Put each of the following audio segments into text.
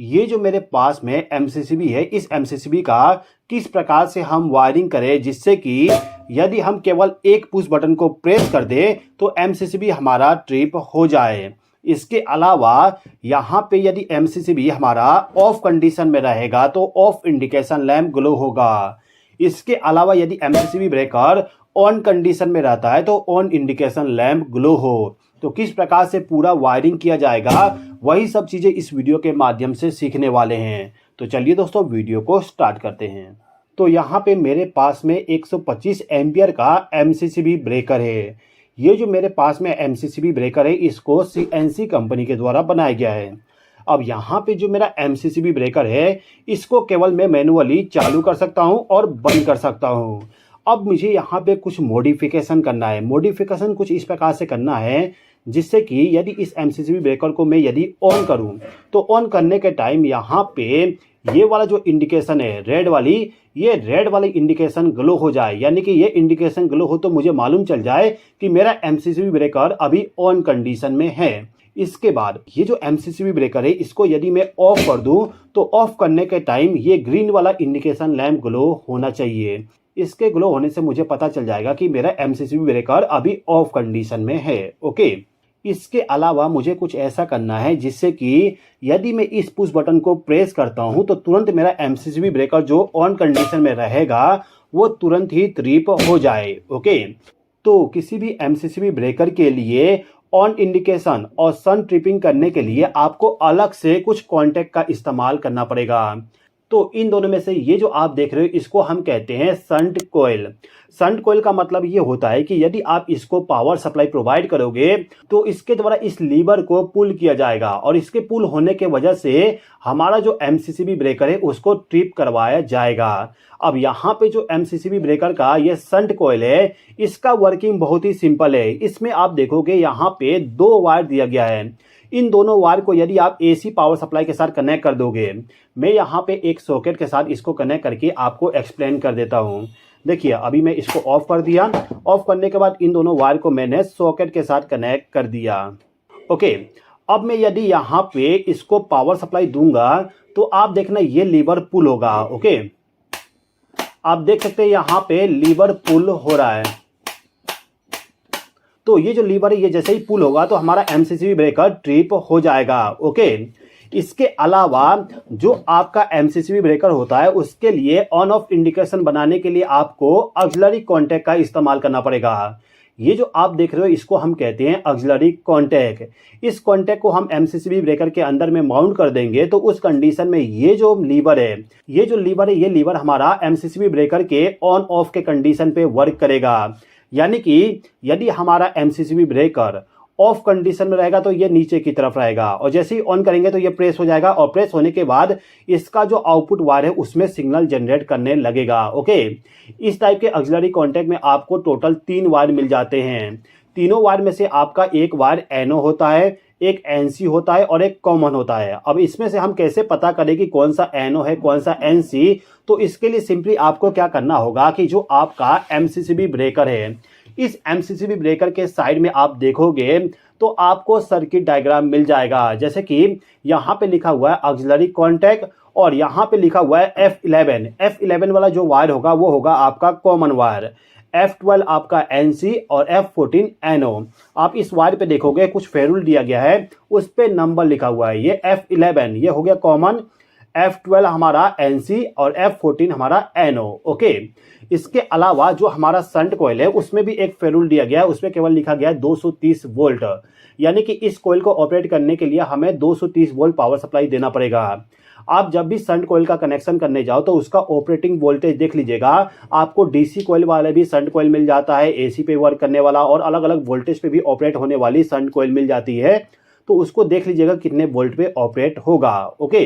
ये जो मेरे पास में एमसीसीबी है, इस एमसीसीबी का किस प्रकार से हम वायरिंग करें जिससे कि यदि हम केवल एक पुश बटन को प्रेस कर दे तो एमसीसीबी हमारा ट्रिप हो जाए। इसके अलावा यहाँ पे यदि एमसीसीबी हमारा ऑफ कंडीशन में रहेगा तो ऑफ इंडिकेशन लैंप ग्लो होगा। इसके अलावा यदि एमसीसीबी ब्रेकर ऑन कंडीशन में रहता है तो ऑन इंडिकेशन लैंप ग्लो हो। तो किस प्रकार से पूरा वायरिंग किया जाएगा वही सब चीज़ें इस वीडियो के माध्यम से सीखने वाले हैं। तो चलिए दोस्तों वीडियो को स्टार्ट करते हैं। तो यहाँ पे मेरे पास में 125 एम्पियर का एमसीसीबी ब्रेकर है। ये जो मेरे पास में एमसीसीबी ब्रेकर है इसको सीएनसी कंपनी के द्वारा बनाया गया है। अब यहाँ पे जो मेरा एमसीसीबी ब्रेकर है इसको केवल मैं मैनुअली चालू कर सकता हूँ और बंद कर सकता हूँ। अब मुझे यहाँ पे कुछ मॉडिफिकेशन करना है। मॉडिफिकेशन कुछ इस प्रकार से करना है जिससे कि यदि इस एमसीसीबी ब्रेकर को मैं यदि ऑन करूं तो ऑन करने के टाइम यहाँ पे ये वाला जो इंडिकेशन है रेड वाली, ये रेड वाली इंडिकेशन ग्लो हो जाए। यानी कि ये इंडिकेशन ग्लो हो तो मुझे मालूम चल जाए कि मेरा एमसीसीबी ब्रेकर अभी ऑन कंडीशन में है। इसके बाद ये जो एमसीसीबी ब्रेकर है इसको यदि मैं ऑफ कर दूं तो ऑफ करने के टाइम ये ग्रीन वाला इंडिकेशन लैंप ग्लो होना चाहिए। इसके ग्लो होने से मुझे पता चल जाएगा कि मेरा एमसीसीबी ब्रेकर अभी ऑफ कंडीशन में है। ओके, इसके अलावा मुझे कुछ ऐसा करना है जिससे कि यदि मैं इस पुश बटन को प्रेस करता हूं तो तुरंत मेरा एमसीसीबी ब्रेकर जो ऑन कंडीशन में रहेगा वो तुरंत ही ट्रिप हो जाए। ओके, तो किसी भी एमसीसीबी ब्रेकर के लिए ऑन इंडिकेशन और सन ट्रिपिंग करने के लिए आपको अलग से कुछ कॉन्टैक्ट का इस्तेमाल करना पड़ेगा। तो इन दोनों में से ये जो आप देख रहे हो इसको हम कहते हैं संट कोयल। संट कोयल का मतलब ये होता है कि यदि आप इसको पावर सप्लाई प्रोवाइड करोगे तो इसके द्वारा इस लीवर को पुल किया जाएगा और इसके पुल होने के वजह से हमारा जो एमसीसीबी ब्रेकर है उसको ट्रिप करवाया जाएगा। अब यहाँ पे जो एमसीसीबी ब्रेकर का ये संट कोयल है इसका वर्किंग बहुत ही सिंपल है। इसमें आप देखोगे यहाँ पे 2 वायर दिया गया है। इन दोनों वायर को यदि आप एसी पावर सप्लाई के साथ कनेक्ट कर दोगे, मैं यहाँ पे एक सॉकेट के साथ इसको कनेक्ट करके आपको एक्सप्लेन कर देता हूँ। देखिए अभी मैं इसको ऑफ कर दिया। ऑफ करने के बाद इन दोनों वायर को मैंने सॉकेट के साथ कनेक्ट कर दिया। ओके, अब मैं यदि यहाँ पे इसको पावर सप्लाई दूंगा तो आप देखना ये लीवर पुल होगा। ओके, आप देख सकते हैं यहाँ पे लीवर पुल हो रहा है। तो ये जो लीवर है ये जैसे ही पुल होगा तो हमारा एमसीसीबी ब्रेकर ट्रिप हो जाएगा। ओके, इसके अलावा जो आपका एमसीसीबी ब्रेकर होता है उसके लिए ऑन ऑफ इंडिकेशन बनाने के लिए आपको ऑक्सिलरी कॉन्टैक्ट का इस्तेमाल करना पड़ेगा। ये जो आप देख रहे हो इसको हम कहते हैं ऑक्सिलरी कॉन्टैक्ट। इस कॉन्टैक्ट को हम एमसीसीबी ब्रेकर के अंदर में माउंट कर देंगे तो उस कंडीशन में ये जो लीवर है ये लीवर हमारा एमसीसीबी ब्रेकर के ऑन ऑफ के कंडीशन पे वर्क करेगा। यानी कि यदि हमारा एमसीसीबी ब्रेकर ऑफ कंडीशन में रहेगा तो ये नीचे की तरफ रहेगा और जैसे ही ऑन करेंगे तो ये प्रेस हो जाएगा और प्रेस होने के बाद इसका जो आउटपुट वायर है उसमें सिग्नल जनरेट करने लगेगा। ओके, इस टाइप के ऑक्सिलरी कॉन्टैक्ट में आपको टोटल 3 वायर मिल जाते हैं। तीनों वायर में से आपका एक वायर एनओ होता है, एक एनसी होता है और एक कॉमन होता है। अब इसमें से हम कैसे पता करें कि कौन सा एनओ है कौन सा एनसी? तो इसके लिए सिंपली आपको क्या करना होगा कि जो आपका एमसीसीबी ब्रेकर है इस एमसीसीबी ब्रेकर के साइड में आप देखोगे तो आपको सर्किट डायग्राम मिल जाएगा। जैसे कि यहाँ पे लिखा हुआ है ऑक्सिलरी कॉन्टैक्ट और यहाँ पे लिखा हुआ है F11 वाला जो वायर होगा वो होगा आपका कॉमन वायर, F12 आपका NC और F14 NO। आप इस वायर पे देखोगे कुछ फेरुल दिया गया है उस पे नंबर लिखा हुआ है। ये F11 ये हो गया कॉमन, F12 हमारा NC और F14 हमारा NO। ओके, इसके अलावा जो हमारा संट कोयल है उसमें भी एक फेरुल दिया गया है, उसमें केवल लिखा गया है 230 वोल्ट। यानी कि इस कोयल को ऑपरेट करने के लिए हमें 230 वोल्ट पावर सप्लाई देना पड़ेगा। आप जब भी संट कोयल का कनेक्शन करने जाओ तो उसका ऑपरेटिंग वोल्टेज देख लीजिएगा। आपको डीसी कोयल वाले भी संट कोयल मिल जाता है, एसी पे वर्क करने वाला और अलग अलग वोल्टेज पे भी ऑपरेट होने वाली संट कोयल मिल जाती है। तो उसको देख लीजिएगा कितने वोल्ट पे ऑपरेट होगा। ओके,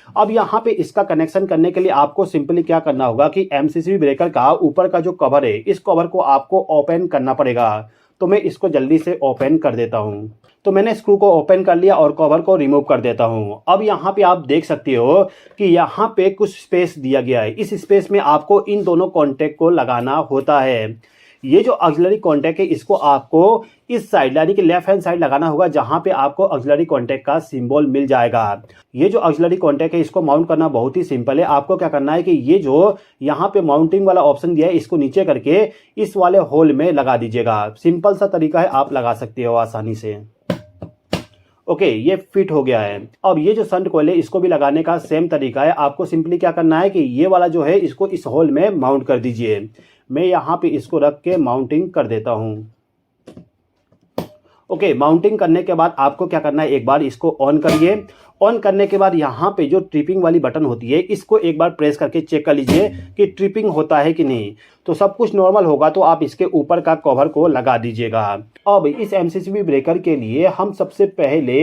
अब यहाँ पे इसका कनेक्शन करने के लिए आपको सिंपली क्या करना होगा कि एमसीसीबी ब्रेकर का ऊपर का जो कवर है इस कवर को आपको ओपन करना पड़ेगा। तो मैं इसको जल्दी से ओपन कर देता हूँ। तो मैंने स्क्रू को ओपन कर लिया और कवर को रिमूव कर देता हूँ। अब यहाँ पे आप देख सकते हो कि यहाँ पे कुछ स्पेस दिया गया है। इस स्पेस में आपको इन दोनों कॉन्टैक्ट को लगाना होता है। ये जो ऑक्सिलरी कॉन्टैक्ट है इसको आपको इस साइड यानी कि लेफ्ट हैंड साइड लगाना होगा, जहां पे आपको ऑक्सिलरी कॉन्टैक्ट का सिंबल मिल जाएगा। ये जो ऑक्सिलरी कॉन्टैक्ट है इसको माउंट करना बहुत ही सिंपल है। आपको क्या करना है कि ये जो यहाँ पे माउंटिंग वाला ऑप्शन दिया है इसको नीचे करके इस वाले होल में लगा दीजिएगा। सिंपल सा तरीका है, आप लगा सकते हो आसानी से। ओके, ये फिट हो गया है। अब ये जो संट कॉइल है इसको भी लगाने का सेम तरीका है। आपको सिंपली क्या करना है कि ये वाला जो है इसको इस होल में माउंट कर दीजिए। मैं यहाँ पे इसको रख के माउंटिंग कर देता हूँ। ओके, माउंटिंग करने के बाद आपको क्या करना है, एक बार इसको ऑन करिए। ऑन करने के बाद यहाँ पे जो ट्रिपिंग वाली बटन होती है इसको एक बार प्रेस करके चेक कर लीजिए कि ट्रिपिंग होता है कि नहीं। तो सब कुछ नॉर्मल होगा तो आप इसके ऊपर का कवर को लगा दीजिएगा। अब इस एमसीसीबी ब्रेकर के लिए हम सबसे पहले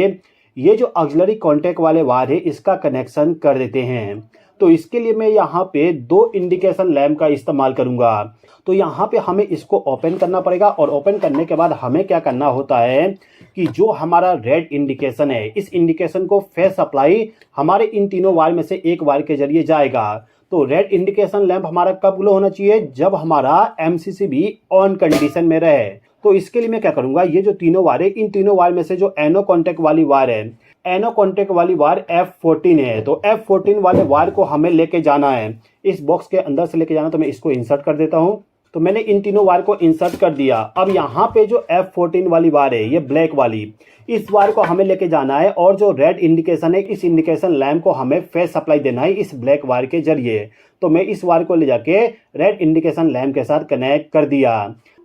ये जो ऑक्सिलरी कॉन्टैक्ट वाले वायर है इसका कनेक्शन कर देते हैं। तो इसके लिए मैं यहाँ पे 2 इंडिकेशन लैंप का इस्तेमाल करूँगा। तो यहाँ पे हमें इसको ओपन करना पड़ेगा और ओपन करने के बाद हमें क्या करना होता है कि जो हमारा रेड इंडिकेशन है इस इंडिकेशन को फेस सप्लाई हमारे इन तीनों वायर में से एक वायर के जरिए जाएगा। तो रेड इंडिकेशन लैंप हमारा कब ग्लो होना चाहिए, जब हमारा एमसीसीबी ऑन कंडीशन में रहे। तो इसके लिए मैं क्या करूँगा, ये जो तीनों वायर है इन तीनों वायर में से जो एनो कॉन्टैक्ट वाली वायर है, एनो कॉन्टैक्ट वाली वायर F14 है। तो F14 वाले वायर को हमें लेके जाना है, इस बॉक्स के अंदर से लेके जाना। तो मैं इसको इंसर्ट कर देता हूँ। तो मैंने इन तीनों वायर को इंसर्ट कर दिया। अब यहाँ पे जो F14 वाली वायर है, ये ब्लैक वाली, इस वायर को हमें लेके जाना है और जो रेड इंडिकेशन है इस इंडिकेशन लैंप को हमें फेस सप्लाई देना है इस ब्लैक वायर के जरिए। तो मैं इस वायर को ले जाके रेड इंडिकेशन लैंप के साथ कनेक्ट कर दिया।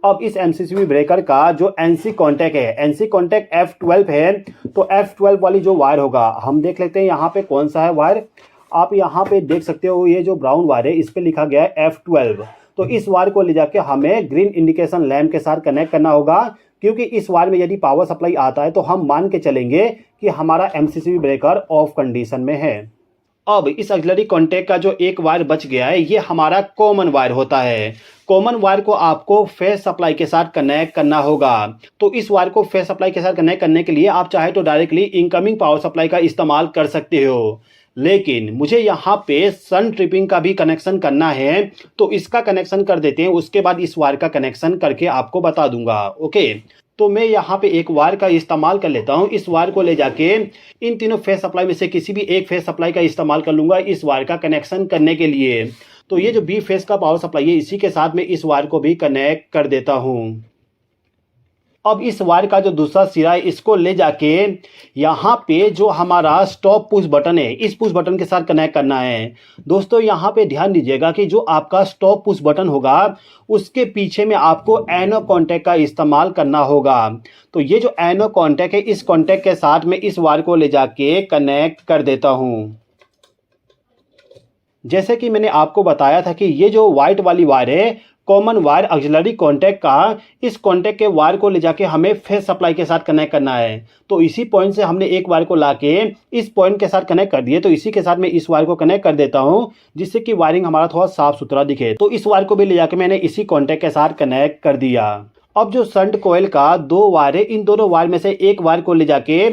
अब इस एमसीसीबी ब्रेकर का जो एनसी कॉन्टैक्ट है, एनसी कॉन्टैक्ट F12 है। तो F12 वाली जो वायर होगा, हम देख लेते हैं यहाँ पे कौन सा है वायर। आप यहाँ पे देख सकते हो ये जो ब्राउन वायर है इस पे लिखा गया है F12। तो इस वायर को ले जाके हमें ग्रीन इंडिकेशन लैंप के साथ कनेक्ट करना होगा, क्योंकि इस वायर में यदि पावर सप्लाई आता है तो हम मान के चलेंगे कि हमारा एमसीसीबी ब्रेकर ऑफ कंडीशन में है। अब इस ऑक्सिलरी कॉन्टैक्ट का जो एक वायर बच गया है ये हमारा कॉमन वायर होता है। कॉमन वायर को आपको फेस सप्लाई के साथ कनेक्ट करना होगा। तो इस वायर को फेस सप्लाई के साथ कनेक्ट करने के लिए आप चाहे तो डायरेक्टली इनकमिंग पावर सप्लाई का इस्तेमाल कर सकते हो, लेकिन मुझे यहाँ पे सन ट्रिपिंग का भी कनेक्शन करना है। तो इसका कनेक्शन कर देते हैं, उसके बाद इस वायर का कनेक्शन करके आपको बता दूंगा। ओके, तो मैं यहाँ पे एक वायर का इस्तेमाल कर लेता हूँ। इस वायर को ले जाके इन तीनों फेस सप्लाई में से किसी भी एक फेस सप्लाई का इस्तेमाल कर लूंगा इस वायर का कनेक्शन करने के लिए। तो ये जो बी फेस का पावर सप्लाई है इसी के साथ मैं इस वायर को भी कनेक्ट कर देता हूँ। अब इस वायर का जो दूसरा सिरा है इसको ले जाके यहाँ पे जो हमारा स्टॉप पुश बटन है इस पुश बटन के साथ कनेक्ट करना है। दोस्तों यहाँ पे ध्यान दीजिएगा कि जो आपका स्टॉप पुश बटन होगा उसके पीछे में आपको एनो कॉन्टैक्ट का इस्तेमाल करना होगा। तो ये जो एनो कॉन्टैक्ट है इस कॉन्टैक्ट के साथ में इस वायर को ले जाके कनेक्ट कर देता हूँ। जैसे कि मैंने आपको बताया था कि ये जो व्हाइट वाली वायर है कॉमन वायर ऑक्सिलरी कॉन्टैक्ट का, इस कॉन्टैक्ट के वायर को ले जाके हमें फेस सप्लाई के साथ कनेक्ट करना है। तो इसी पॉइंट से हमने एक वायर को लाके इस पॉइंट के साथ कनेक्ट कर दिए। तो इसी के साथ मैं इस वायर को कनेक्ट कर देता हूं जिससे कि वायरिंग हमारा थोड़ा साफ सुथरा दिखे। तो इस वायर को भी ले जाके मैंने इसी कॉन्टैक्ट के साथ कनेक्ट कर दिया। अब जो शंट कॉइल का 2 वायर है इन दोनों वायर में से एक वायर को ले जाके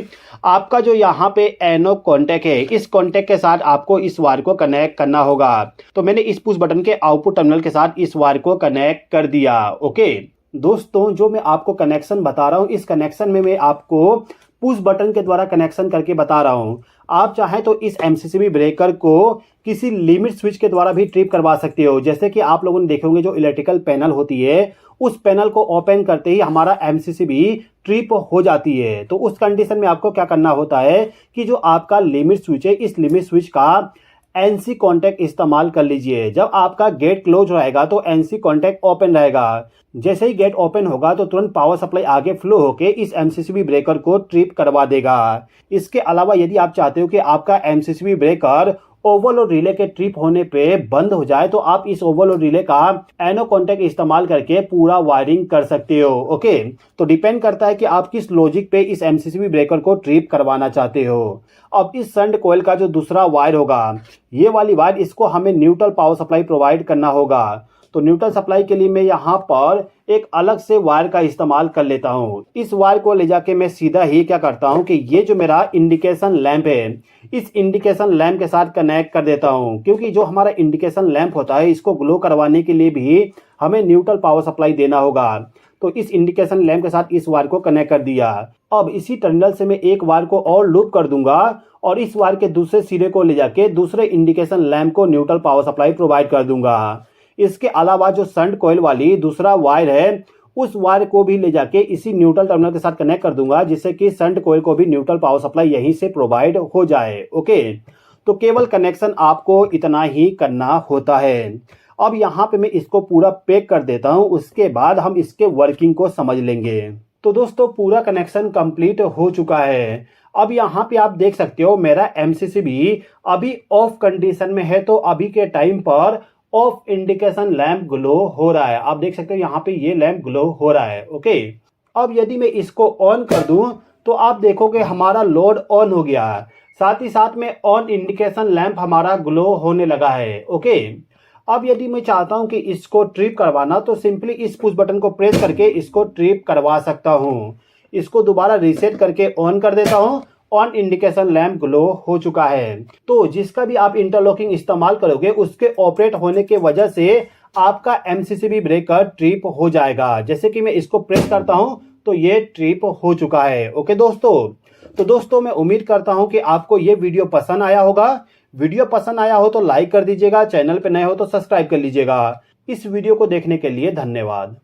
आपका जो यहाँ पे एनो कॉन्टैक्ट है इस कॉन्टैक्ट के साथ आपको इस वायर को कनेक्ट करना होगा। तो मैंने इस पुश बटन के आउटपुट टर्मिनल के साथ इस वायर को कनेक्ट कर दिया। ओके दोस्तों, जो मैं आपको कनेक्शन बता रहा हूँ इस कनेक्शन में मैं आपको पुश बटन के द्वारा कनेक्शन करके बता रहा हूँ। आप चाहें तो इस एमसीसीबी ब्रेकर को किसी लिमिट स्विच के द्वारा भी ट्रिप करवा सकते हो। जैसे कि आप लोगों ने देखे होंगे जो इलेक्ट्रिकल पैनल होती है उस पैनल को ओपन करते ही हमारा एमसीसीबी ट्रिप हो जाती है। तो उस कंडीशन में आपको क्या करना होता है कि जो आपका लिमिट स्विच है इस लिमिट स्विच का एनसी कॉन्टैक्ट इस्तेमाल कर लीजिए। जब आपका गेट क्लोज रहेगा तो एनसी कॉन्टैक्ट ओपन रहेगा। जैसे ही गेट ओपन होगा तो तुरंत पावर सप्लाई आगे फ्लो होके इस एमसीसीबी ब्रेकर को ट्रिप करवा देगा। इसके अलावा यदि आप चाहते हो कि आपका एमसीसीबी ब्रेकर ओवरलोड रिले के ट्रिप होने पे बंद हो जाए तो आप इस ओवरलोड रिले का एनो कॉन्टैक्ट इस्तेमाल करके पूरा वायरिंग कर सकते हो। ओके, तो डिपेंड करता है कि आप किस लॉजिक पे इस एमसीसीबी ब्रेकर को ट्रिप करवाना चाहते हो। अब इस शंट कॉइल का जो दूसरा वायर होगा ये वाली वायर इसको हमें न्यूट्रल पावर सप्लाई प्रोवाइड करना होगा। तो न्यूट्रल सप्लाई के लिए मैं यहाँ पर एक अलग से वायर का इस्तेमाल कर लेता हूँ। इस वायर को ले जाके मैं सीधा ही क्या करता हूँ कि ये जो मेरा इंडिकेशन लैंप है, इस इंडिकेशन लैंप के साथ कनेक्ट कर देता हूँ, क्योंकि जो हमारा इंडिकेशन लैंप होता है इसको ग्लो करवाने के लिए भी हमें न्यूट्रल पावर सप्लाई देना होगा। तो इस इंडिकेशन लैंप के साथ इस वायर को कनेक्ट कर दिया। अब इसी टर्मिनल से मैं एक वायर को और लूप कर दूंगा और इस वायर के दूसरे सिरे को ले जाके दूसरे इंडिकेशन लैंप को न्यूट्रल पावर सप्लाई प्रोवाइड कर दूंगा। इसके अलावा जो शंट कॉइल वाली दूसरा वायर है, उस वायर को भी ले जाके इसी न्यूट्रल टर्मिनल के साथ कनेक्ट कर दूंगा, जिससे कि शंट कॉइल को भी न्यूट्रल पावर सप्लाई यहीं से प्रोवाइड हो जाए। ओके, तो केवल कनेक्शन आपको इतना ही करना होता है। अब यहाँ पे मैं इसको पूरा पैक कर देता हूँ, उसके बाद हम इसके वर्किंग को समझ लेंगे। तो दोस्तों पूरा कनेक्शन कंप्लीट हो चुका है। अब यहाँ पे आप देख सकते हो मेरा एमसीसीबी अभी ऑफ कंडीशन में है, तो अभी के टाइम पर ऑफ इंडिकेशन लैंप ग्लो हो रहा है। आप देख सकते हो यहाँ पे ये लैंप ग्लो हो रहा है। ओके, अब यदि मैं इसको ऑन कर दूं तो आप देखोगे हमारा लोड ऑन हो गया, साथ ही साथ में ऑन इंडिकेशन लैंप हमारा ग्लो होने लगा है। ओके, अब यदि मैं चाहता हूं कि इसको ट्रिप करवाना तो सिंपली इस पुश बटन को प्रेस करके इसको ट्रिप करवा सकता हूं। इसको दोबारा रीसेट करके ऑन कर देता हूं, ऑन इंडिकेशन लैंप ग्लो हो चुका है। तो जिसका भी आप इंटरलॉकिंग इस्तेमाल करोगे उसके ऑपरेट होने के वजह से आपका एमसीसीबी ब्रेकर ट्रिप हो जाएगा। जैसे कि मैं इसको प्रेस करता हूं तो ये ट्रिप हो चुका है। ओके दोस्तों, तो दोस्तों मैं उम्मीद करता हूं कि आपको ये वीडियो पसंद आया होगा। वीडियो पसंद आया हो तो लाइक कर दीजिएगा, चैनल पे नए हो तो सब्सक्राइब कर लीजिएगा। इस वीडियो को देखने के लिए धन्यवाद।